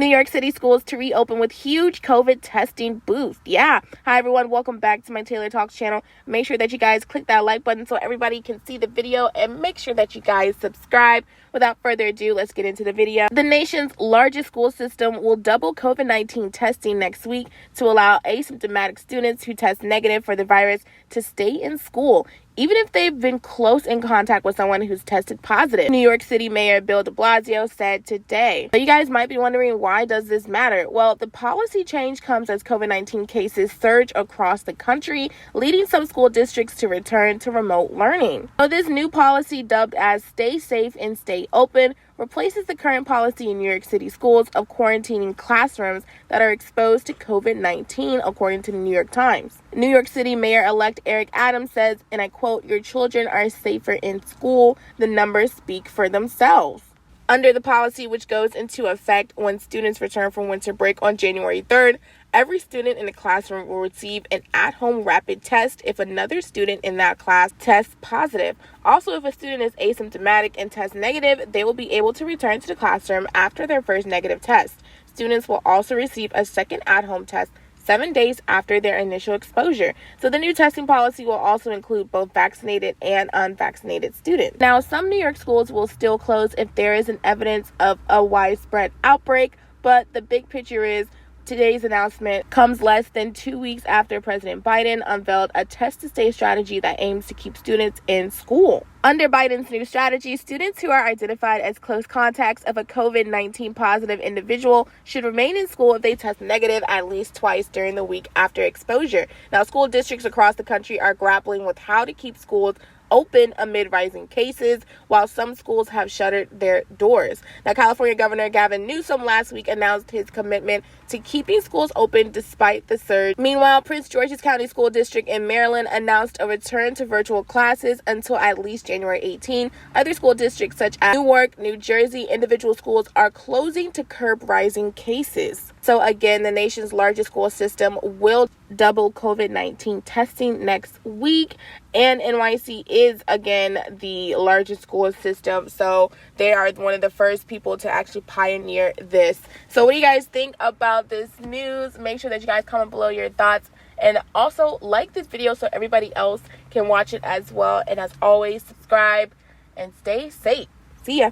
New York City schools to reopen with huge COVID testing boost. Yeah. Hi, everyone. Welcome back to my Taylor Talks channel. Make sure that you guys click that like button so everybody can see the video, and make sure that you guys subscribe. Without further ado, let's get into the video. The nation's largest school system will double COVID-19 testing next week to allow asymptomatic students who test negative for the virus to stay in school, even if they've been close in contact with someone who's tested positive. New York City Mayor Bill de Blasio said today. But you guys might be wondering, why does this matter? Well, the policy change comes as COVID-19 cases surge across the country, leading some school districts to return to remote learning. So this new policy, dubbed as Stay Safe and Stay Open, replaces the current policy in New York City schools of quarantining classrooms that are exposed to COVID-19, according to the New York Times. New York City Mayor-elect Eric Adams says, and I quote, "Your children are safer in school. The numbers speak for themselves." Under the policy, which goes into effect when students return from winter break on January 3rd, every student in the classroom will receive an at-home rapid test if another student in that class tests positive. Also, if a student is asymptomatic and tests negative, they will be able to return to the classroom after their first negative test. Students will also receive a second at-home test 7 days after their initial exposure. So the new testing policy will also include both vaccinated and unvaccinated students. Now, some New York schools will still close if there is an evidence of a widespread outbreak, but the big picture is today's announcement comes less than 2 weeks after President Biden unveiled a test-to-stay strategy that aims to keep students in school. Under Biden's new strategy, students who are identified as close contacts of a COVID-19 positive individual should remain in school if they test negative at least twice during the week after exposure. Now, school districts across the country are grappling with how to keep schools open amid rising cases, while some schools have shuttered their doors. Now, California Governor Gavin Newsom last week announced his commitment to keeping schools open despite the surge. Meanwhile, Prince George's County School District in Maryland announced a return to virtual classes until at least January 18. Other school districts such as Newark, New Jersey, individual schools are closing to curb rising cases. So again, the nation's largest school system will double COVID-19 testing next week, and NYC is again the largest school system, so they are one of the first people to actually pioneer this. So what do you guys think about this news? Make sure that you guys comment below your thoughts, and also like this video so everybody else can watch it as well. And as always, subscribe and stay safe. See ya.